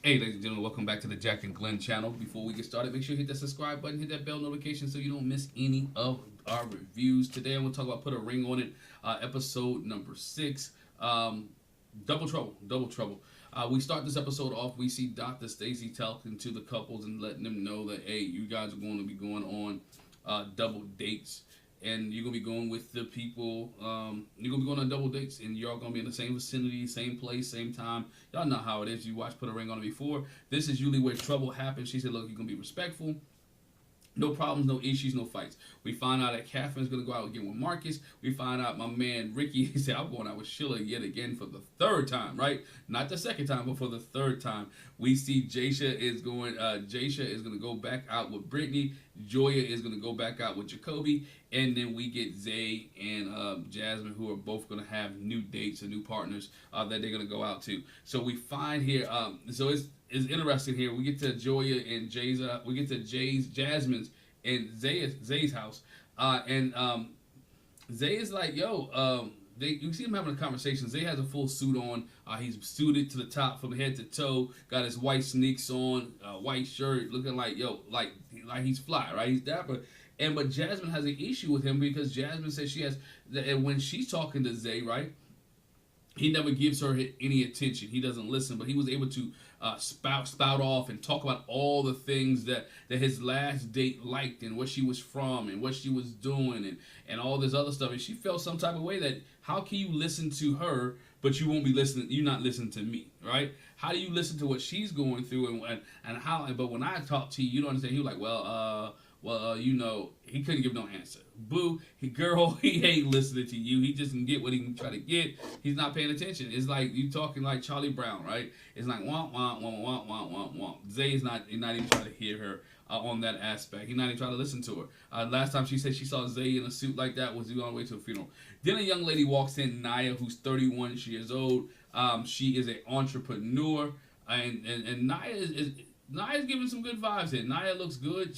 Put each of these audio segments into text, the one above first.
Hey, ladies and gentlemen, welcome back to the Jack and Glenn channel. Before we get started, make sure you hit that subscribe button, hit that bell notification so you don't miss any of our reviews. Today, I'm going to talk about Put a Ring on It, episode number 6, Double Trouble, Double Trouble. We start this episode off, we see Dr. Stacy talking to the couples and letting them know that, hey, you guys are going to be going on double dates. And you're going to be going with the people, you're going to be going on double dates, and you're all going to be in the same vicinity, same place, same time. Y'all know how it is. You watched Put a Ring on It before. This is usually where trouble happens. She said, look, you're going to be respectful. No problems, no issues, no fights. We find out that Catherine's going to go out again with Marcus. We find out my man Ricky, he said, I'm going out with Sheila yet again for the third time, right? Not the second time, but for the third time. We see Jasha is going to go back out with Brittany. Joya is going to go back out with Jacoby. And then we get Zay and Jasmine, who are both going to have new dates and new partners that they're going to go out to. So we find here, so it's interesting here. We get to Joya and we get to Jasmine's and Zay's house. And Zay is like, yo, you see him having a conversation. Zay has a full suit on. He's suited to the top from head to toe. Got his white sneaks on, white shirt, looking like, yo, like he's fly, right? He's dapper. But Jasmine has an issue with him because Jasmine says she has, and when she's talking to Zay, right, he never gives her any attention. He doesn't listen, but he was able to spout off and talk about all the things that his last date liked and where she was from and what she was doing and all this other stuff. And she felt some type of way that how can you listen to her, but you won't be listening, you're not listening to me, right? How do you listen to what she's going through and how, but when I talk to you, you don't understand. He was like, you know, he couldn't give no answer. Boo, he ain't listening to you. He just can get what he can try to get. He's not paying attention. It's like you talking like Charlie Brown, right? It's like womp womp womp womp womp womp womp. Zay is not even trying to hear her on that aspect. He's not even trying to listen to her. Last time she said she saw Zay in a suit like that was on the way to a funeral. Then a young lady walks in, Naya, who's 31 years old. She is an entrepreneur, and Naya's giving some good vibes here. Naya looks good.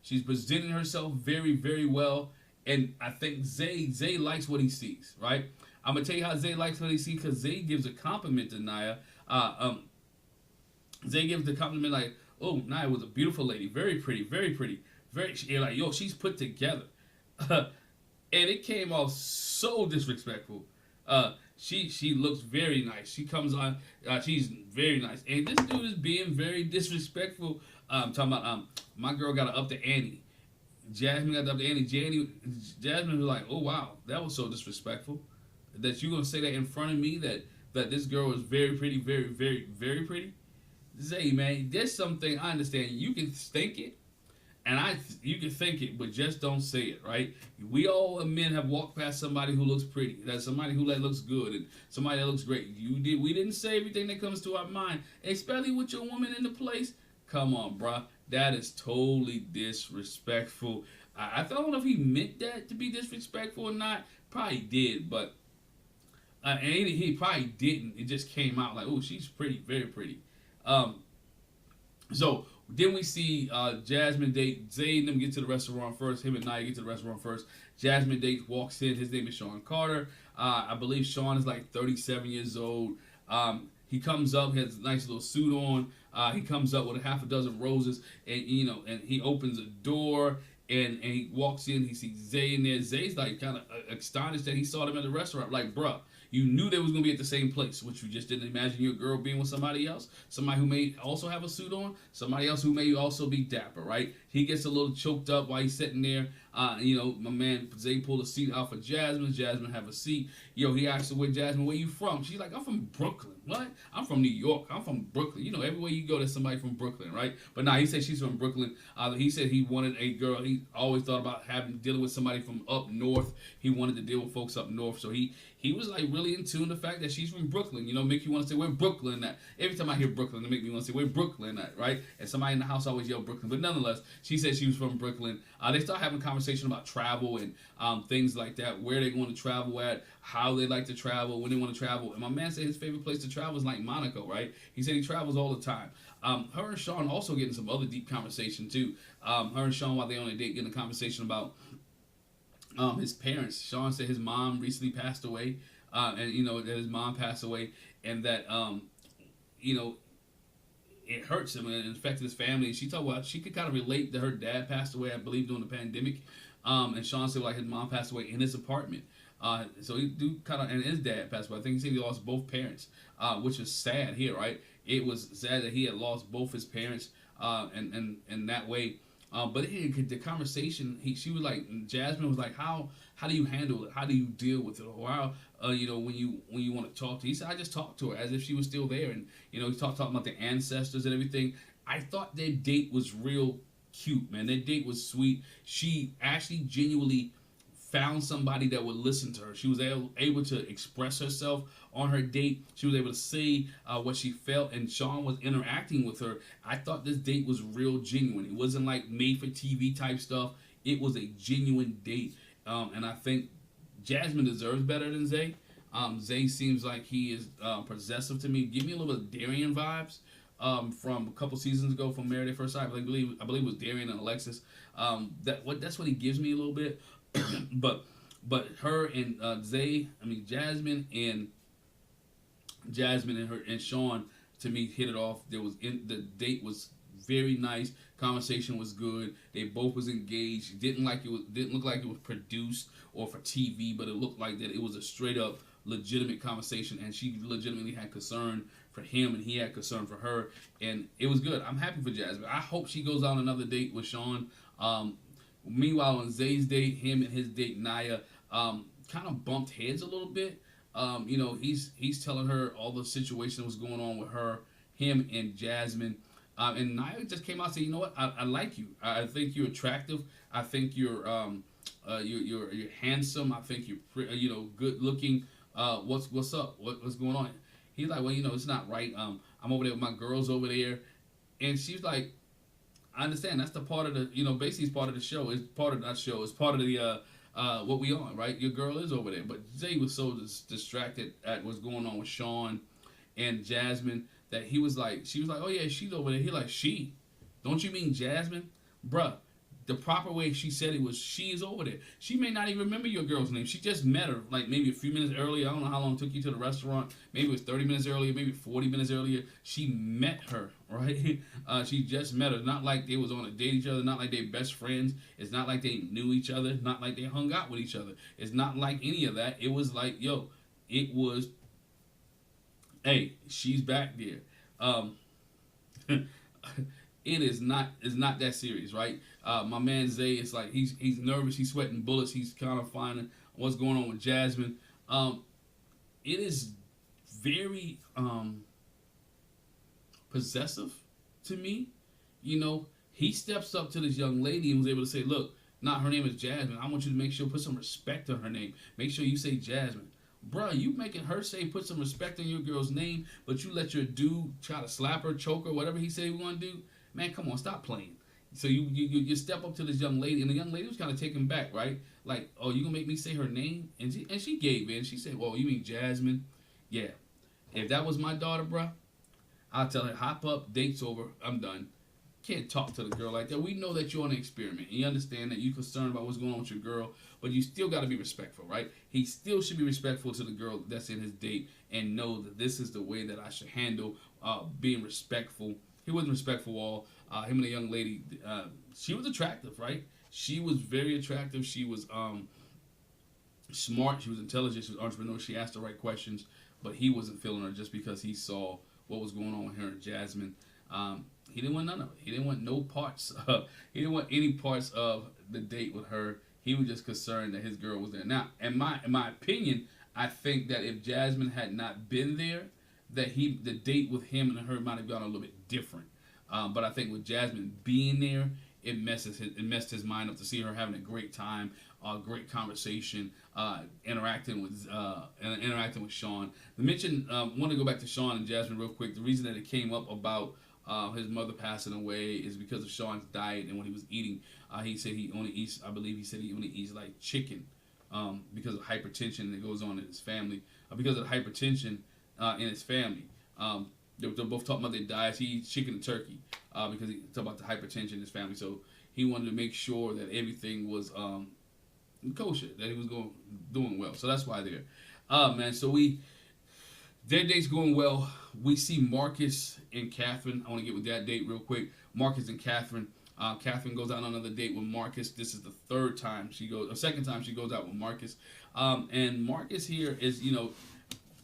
She's presenting herself very, very well. And I think Zay likes what he sees, right? I'm going to tell you how Zay likes what he sees because Zay gives a compliment to Naya. Zay gives the compliment like, oh, Naya was a beautiful lady. Very pretty, very pretty. Like, yo, she's put together. And it came off so disrespectful. She looks very nice. She comes on, she's very nice. And this dude is being very disrespectful. Talking about my girl got to up the ante. Jasmine got to up the ante. Jasmine was like, oh wow, that was so disrespectful. That you gonna say that in front of me that this girl is very pretty, very, very, very pretty. Zay, man, there's something I understand. You can think it, and you can think it, but just don't say it, right? We all men have walked past somebody who looks pretty. That's somebody who looks good and somebody that looks great. We didn't say everything that comes to our mind, especially with your woman in the place. Come on, bruh. That is totally disrespectful. I don't know if he meant that to be disrespectful or not. Probably did, but and he probably didn't. It just came out like, oh, she's pretty, very pretty. So then we see Jasmine date Zay and them get to the restaurant first. Him and Nia get to the restaurant first. Jasmine date walks in. His name is Shawn Carter. I believe Shawn is like 37 years old. He comes up, he has a nice little suit on. He comes up with a half a dozen roses, and and he opens a door, and he walks in. He sees Zay in there. Zay's like kind of astonished that he saw them at the restaurant. Like, bruh, you knew they was gonna be at the same place, which you just didn't imagine your girl being with somebody else, somebody who may also have a suit on, somebody else who may also be dapper, right? He gets a little choked up while he's sitting there. My man Zay pulled a seat out for Jasmine. Jasmine have a seat. He asked her, where you from? She's like, I'm from Brooklyn. What? I'm from New York. I'm from Brooklyn. Everywhere you go, there's somebody from Brooklyn, right? But he said she's from Brooklyn. He said he wanted a girl. He always thought about dealing with somebody from up north. He wanted to deal with folks up north. So he was like really in tune the fact that she's from Brooklyn. Make you want to say, where Brooklyn at? Every time I hear Brooklyn, it make me want to say, where Brooklyn at, right? And somebody in the house always yell Brooklyn. But nonetheless, she said she was from Brooklyn. They start having conversation about travel and things like that, where they want to travel at, how they like to travel, when they want to travel. And my man said his favorite place to travel is like Monaco, right? He said he travels all the time. Her and Shawn also getting some other deep conversation too. Her and Shawn, while they on a date, getting a conversation about his parents. Shawn said his mom recently passed away, and that his mom passed away, and that it hurts him and it affected his family. She talked about she could kind of relate that her dad passed away, I believe, during the pandemic. And Shawn said like his mom passed away in his apartment. So he do kind of, and his dad passed away. I think he said he lost both parents, which is sad here, right? It was sad that he had lost both his parents, and that way. But the conversation, she was like, Jasmine was like, how do you handle it? How do you deal with it? Or how, when you want to talk to her? He said, I just talked to her as if she was still there. And, he talking about the ancestors and everything. I thought their date was real cute, man. Their date was sweet. She actually genuinely found somebody that would listen to her. She was able to express herself on her date. She was able to say what she felt, and Shawn was interacting with her. I thought this date was real genuine. It wasn't like made-for-TV type stuff. It was a genuine date, and I think Jasmine deserves better than Zay. Zay seems like he is possessive to me. Give me a little bit of Darian vibes from a couple seasons ago from Married at First Sight. I believe it was Darian and Alexis. That's what he gives me a little bit. but her and Jasmine and Shawn, to me, hit it off. The date was very nice. Conversation was good. They both was engaged. Didn't look like it was produced or for TV, but it looked like that it was a straight up legitimate conversation, and she legitimately had concern for him and he had concern for her, and it was good. I'm happy for Jasmine. I hope she goes on another date with Shawn. Meanwhile, on Zay's date, him and his date Naya kind of bumped heads a little bit. He's telling her all the situation that was going on with him and Jasmine. And Naya just came out and said, you know what, I like you. I think you're attractive. I think you're handsome. I think you're good looking. What's up? What's going on? He's like, well, it's not right. I'm over there with my girls over there, and she's like, I understand. That's the part of the, basically it's part of the show. It's part of that show. It's part of the, what we on, right? Your girl is over there. But Zay was so distracted at what's going on with Shawn and Jasmine that she was like, oh yeah, she's over there. He like, she? Don't you mean Jasmine? Bruh, the proper way she said it was, she is over there. She may not even remember your girl's name. She just met her like maybe a few minutes earlier. I don't know how long it took you to the restaurant. Maybe it was 30 minutes earlier, maybe 40 minutes earlier. She met her, right? She just met her. Not like they was on a date each other. Not like they best friends. It's not like they knew each other. Not like they hung out with each other. It's not like any of that. It was like, hey, she's back there. It's not that serious, right? My man Zay is like he's nervous, he's sweating bullets, he's kind of finding what's going on with Jasmine. It is very possessive to me. He steps up to this young lady and was able to say, look, her name is Jasmine. I want you to make sure put some respect on her name. Make sure you say Jasmine. Bruh, you making her say put some respect on your girl's name, but you let your dude try to slap her, choke her, whatever he said he was going to do. Man, come on, stop playing. So you step up to this young lady, and the young lady was kind of taken back, right? Like, oh, you gonna make me say her name? And she gave in. She said, well, you mean Jasmine? Yeah. If that was my daughter, bruh, I'll tell her, hop up, date's over, I'm done. Can't talk to the girl like that. We know that you're on an experiment. And you understand that you're concerned about what's going on with your girl, but you still got to be respectful, right? He still should be respectful to the girl that's in his date and know that this is the way that I should handle being respectful. He wasn't respectful at all. Him and the young lady, she was attractive, right? She was very attractive. She was smart. She was intelligent. She was entrepreneurial. She asked the right questions, but he wasn't feeling her just because he saw what was going on with her and Jasmine. He didn't want none of it. He didn't want no parts. He didn't want any parts of the date with her. He was just concerned that his girl was there. Now, in my opinion, I think that if Jasmine had not been there, that the date with him and her might have gone a little bit different. But I think with Jasmine being there, it messed his mind up to see her having a great time, great conversation, interacting with Shawn. The mention, want to go back to Shawn and Jasmine real quick. The reason that it came up about his mother passing away is because of Shawn's diet and what he was eating. He said he only eats like chicken because of hypertension that goes on in his family. Because of the hypertension in his family. They're both talking about their diets. He eats chicken and turkey because he talked about the hypertension in his family. So he wanted to make sure that everything was kosher, that he was doing well. So that's why they're. Man, so we Their date's going well. We see Marcus and Catherine. I want to get with that date real quick. Marcus and Catherine. Catherine goes out on another date with Marcus. This is the third time she goes, or second time she goes out with Marcus. And Marcus here is,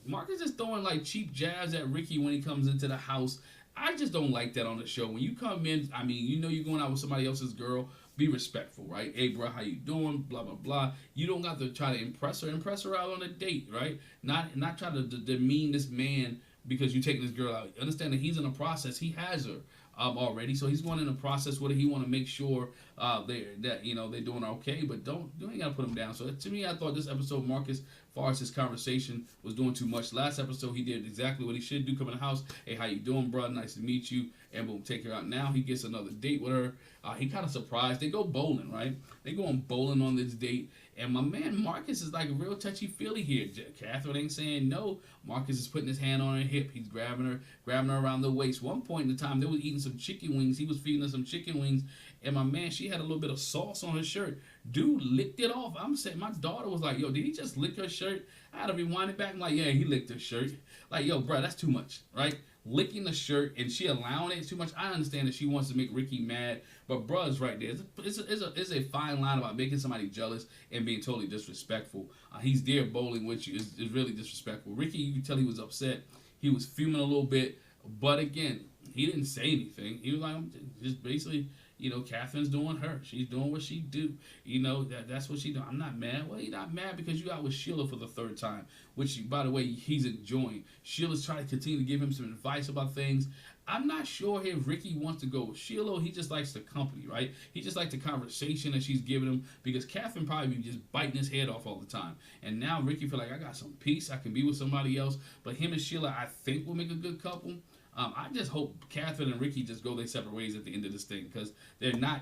Marcus is throwing like cheap jabs at Ricky when he comes into the house. I just don't like that on the show. When you come in, I mean, you're going out with somebody else's girl. Be respectful, right? Hey, bro, how you doing? Blah blah blah. You don't got to try to impress her. Impress her out on a date, right? Not try to demean this man because you taking this girl out. Understand that he's in a process. He has her already, so he's going in a process where he want to make sure they're doing okay. But you ain't gotta put him down. So to me, I thought this episode, Marcus, as far as his conversation, was doing too much. Last episode, he did exactly what he should do. Come in the house, hey, how you doing, bro? Nice to meet you. And boom, take her out. Now he gets another date with her. He kind of surprised. They go bowling, right? They going bowling on this date. And my man Marcus is like a real touchy-feely here. Catherine ain't saying no. Marcus is putting his hand on her hip. He's grabbing her around the waist. One point in the time, they was eating some chicken wings. He was feeding her some chicken wings. And my man, she had a little bit of sauce on her shirt. Dude licked it off. I'm saying, my daughter was like, yo, did he just lick her shirt? I had to rewind it back. I'm like, yeah, he licked her shirt. Like, yo, bro, that's too much, right? Licking the shirt and she allowing it too much. I understand that she wants to make Ricky mad, but bruh's right there. It's a fine line about making somebody jealous and being totally disrespectful. He's there bowling with you. It's really disrespectful. Ricky, you can tell he was upset. He was fuming a little bit, but again, he didn't say anything. He was like, just basically, Catherine's doing her. She's doing what she do. That's what she do. I'm not mad. Well, you're not mad because you out with Sheila for the third time, which, by the way, he's enjoying. Sheila's trying to continue to give him some advice about things. I'm not sure if Ricky wants to go with Sheila. He just likes the company, right? He just likes the conversation that she's giving him because Catherine probably be just biting his head off all the time. And now Ricky feel like, I got some peace. I can be with somebody else. But him and Sheila, I think, will make a good couple. I just hope Catherine and Ricky just go their separate ways at the end of this thing because they're not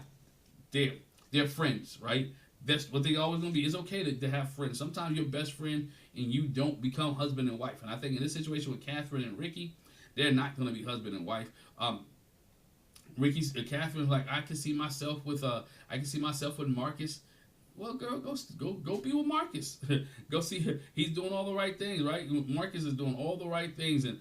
there. They're friends, right? That's what they always going to be. It's okay to have friends. Sometimes you're best friend and you don't become husband and wife. And I think in this situation with Catherine and Ricky, they're not going to be husband and wife. Catherine's like, I can see myself with Marcus. Well, girl, go be with Marcus. Go see her. He's doing all the right things, right? Marcus is doing all the right things, and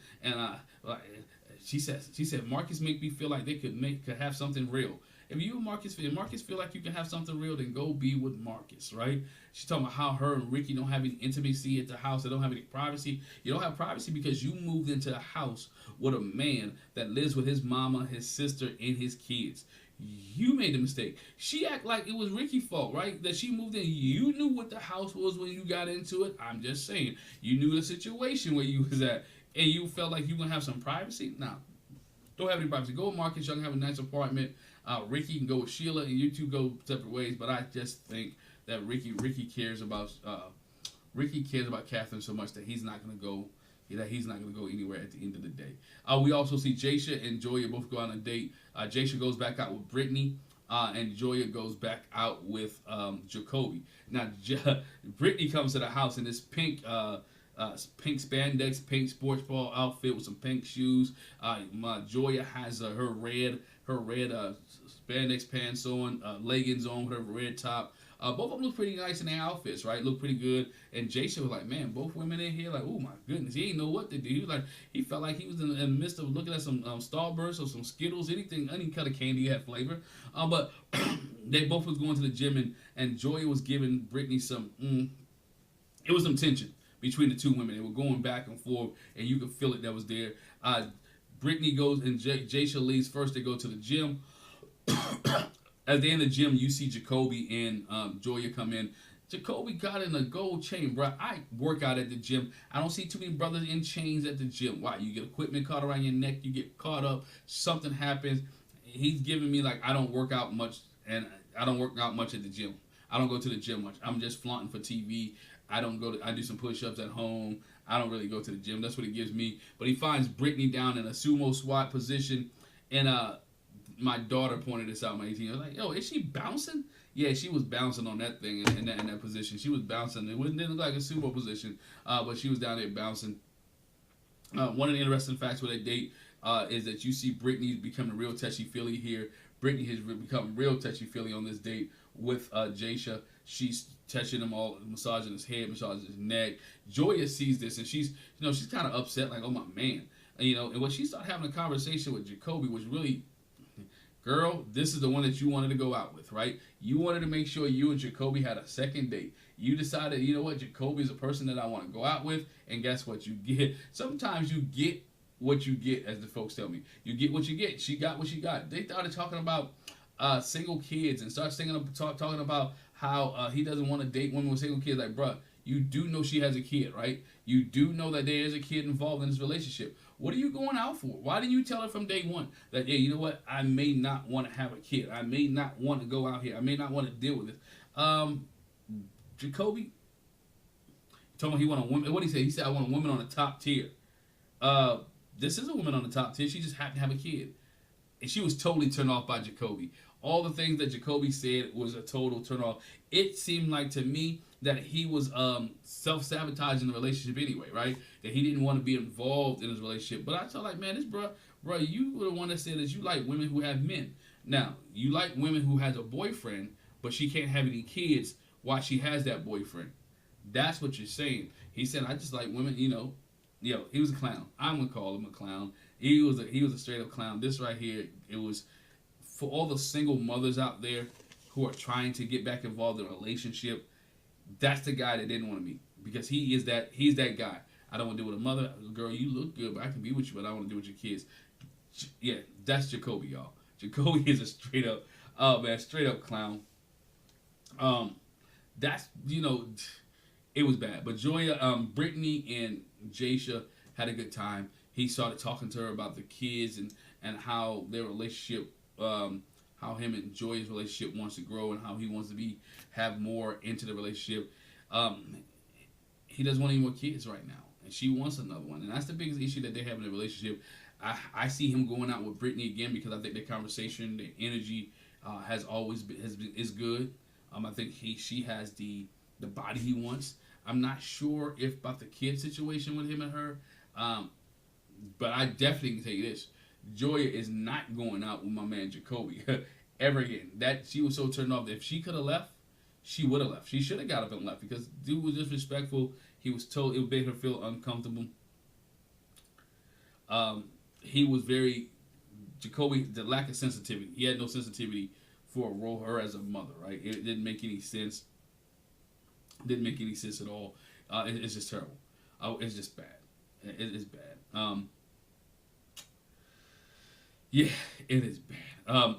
she said Marcus make me feel like they could have something real. If Marcus feel like you can have something real, then go be with Marcus, right? She's talking about how her and Ricky don't have any intimacy at the house. They don't have any privacy. You don't have privacy because you moved into a house with a man that lives with his mama, his sister, and his kids. You made the mistake. She act like it was Ricky's fault, right? That she moved in. You knew what the house was when you got into it. I'm just saying. You knew the situation where you was at. And you felt like you were going to have some privacy? Nah. Don't have any privacy. Go with Marcus. Y'all can have a nice apartment. Ricky can go with Sheila, and you two go separate ways. But I just think that Ricky cares about Catherine so much that he's not going to go. He's not going to go anywhere at the end of the day. We also see Jasha and Joya both go on a date. Jasha goes back out with Brittany, and Joya goes back out with Jacoby. Now, Brittany comes to the house in this pink spandex, pink sports ball outfit with some pink shoes. Joya has her red spandex pants on, leggings on with her red top. Both of them look pretty nice in their outfits, right? Look pretty good. And Jason was like, man, both women in here, like, oh my goodness, he didn't know what to do. He felt like he was in the midst of looking at some Starburst or some Skittles, any kind of candy had flavor. But they both was going to the gym, and Joya was giving Brittany some, it was some tension between the two women. They were going back and forth, and you could feel it that was there. Brittany goes, and Jasha leaves first. They go to the gym. At the end of the gym, you see Jacoby and Joya come in. Jacoby got in a gold chain, bro. I work out at the gym. I don't see too many brothers in chains at the gym. Why? You get equipment caught around your neck. You get caught up. Something happens. He's giving me I don't work out much, and I don't work out much at the gym. I don't go to the gym much. I'm just flaunting for TV. I do some push-ups at home. I don't really go to the gym. That's what it gives me. But he finds Brittany down in a sumo squat position, and my daughter pointed this out. My 18. I was like, yo, is she bouncing? Yeah, she was bouncing on that thing in that position. She was bouncing. It didn't look like a sumo position, but she was down there bouncing. One of the interesting facts with that date is that you see Brittany becoming real touchy-feely here. Brittany has become real touchy-feely on this date with Jasha. She's touching him all, massaging his head, massaging his neck. Joya sees this and she's kind of upset, like, oh my man. And when she started having a conversation with Jacoby, was really, girl, this is the one that you wanted to go out with, right? You wanted to make sure you and Jacoby had a second date. You decided, you know what, Jacoby is a person that I want to go out with, and guess what you get? Sometimes you get what you get, as the folks tell me. You get what you get. She got what she got. They started talking about single kids and talking about how he doesn't want to date women with single kids. Like, bruh, you do know she has a kid, right? You do know that there is a kid involved in this relationship. What are you going out for? Why didn't you tell her from day one that, hey, you know what? I may not want to have a kid. I may not want to go out here. I may not want to deal with this. Jacoby, told me he wanted a woman. What did he say? He said, I want a woman on the top tier. This is a woman on the top tier. She just happened to have a kid. And she was totally turned off by Jacoby. All the things that Jacoby said was a total turn off. It seemed like to me that he was self-sabotaging the relationship anyway, right? That he didn't want to be involved in his relationship. But I felt like, man, this bro, you were the one that said that you like women who have men. Now, you like women who has a boyfriend, but she can't have any kids while she has that boyfriend. That's what you're saying. He said, I just like women, he was a clown. I'm going to call him a clown. He was a straight up clown. This right here, it was for all the single mothers out there who are trying to get back involved in a relationship. That's the guy that didn't want to meet, because he's that guy. I don't want to deal with a mother. Girl, you look good, but I can be with you, but I don't want to deal with your kids. Yeah, that's Jacoby, y'all. Jacoby is a straight up clown. That's, it was bad. But Joya, Brittany and Jasha had a good time. He started talking to her about the kids and how their relationship, how him and Joya's relationship wants to grow, and how he wants to have more into the relationship. He doesn't want any more kids right now, and she wants another one, and that's the biggest issue that they have in the relationship. I see him going out with Brittany again because I think their conversation, their energy, has always been is good. I think she has the body he wants. I'm not sure if about the kid situation with him and her, but I definitely can tell you this: Joya is not going out with my man Jacoby ever again. That she was so turned off that if she could have left, she would have left. She should have got up and left because dude was disrespectful. He was told it made her feel uncomfortable. He was Jacoby, the lack of sensitivity. He had no sensitivity for her as a mother, right? It didn't make any sense. Didn't make any sense at all. It's just terrible. It's just bad. It is bad. Yeah, it is bad.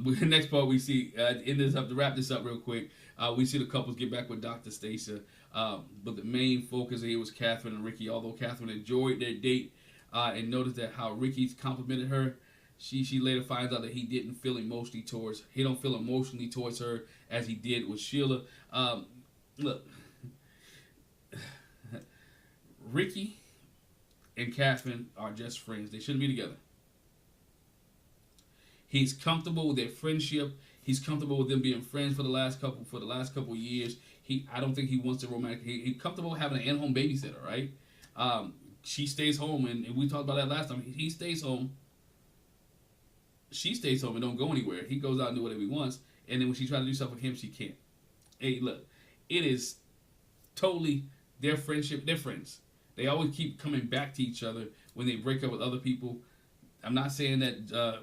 The next part we see, to wrap this up real quick, we see the couples get back with Dr. Stacia. But the main focus here was Catherine and Ricky. Although Catherine enjoyed their date and noticed that how Ricky's complimented her, she later finds out that he don't feel emotionally towards her as he did with Sheila. Look, Ricky and Catherine are just friends. They shouldn't be together. He's comfortable with their friendship. He's comfortable with them being friends for the last couple years. I don't think he wants to romantic. He's comfortable having an in-home babysitter, right? She stays home, and we talked about that last time. He stays home. She stays home and don't go anywhere. He goes out and do whatever he wants, and then when she tries to do stuff with him, she can't. Hey, look, it is totally their friendship. They're friends. They always keep coming back to each other when they break up with other people. I'm not saying that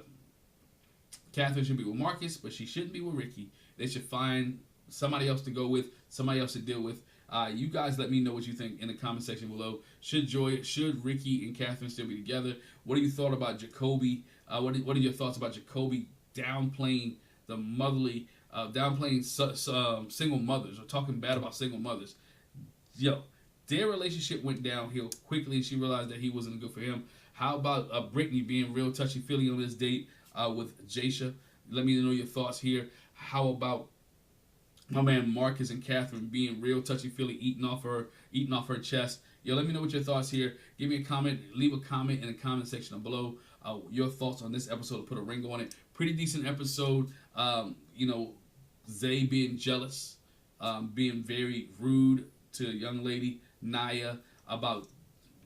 Catherine should be with Marcus, but she shouldn't be with Ricky. They should find somebody else to go with, somebody else to deal with. You guys let me know what you think in the comment section below. Should Ricky and Catherine still be together? What do you thought about Jacoby? What are your thoughts about Jacoby downplaying the motherly, downplaying single mothers, or talking bad about single mothers? Yo, their relationship went downhill quickly, and she realized that he wasn't good for him. How about Brittany being real touchy-feely on this date with Jasha? Let me know your thoughts here. How about my man Marcus and Catherine being real touchy-feely, eating off her chest? Yo, let me know what your thoughts here. Give me a comment. Leave a comment in the comment section below. Your thoughts on this episode. Put a ring on it. Pretty decent episode. Zay being jealous, being very rude to a young lady, Naya, about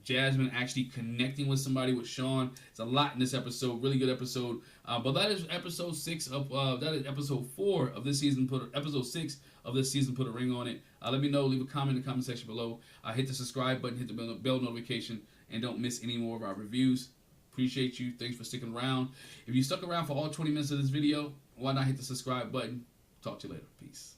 Jasmine actually connecting with somebody, with Shawn. It's a lot in this episode. Really good episode. But that is episode 6 of that is episode 4 of this season. Episode 6 of this season. Put a ring on it. Let me know. Leave a comment in the comment section below. Hit the subscribe button. Hit the bell notification, and don't miss any more of our reviews. Appreciate you. Thanks for sticking around. If you stuck around for all 20 minutes of this video, why not hit the subscribe button? Talk to you later. Peace.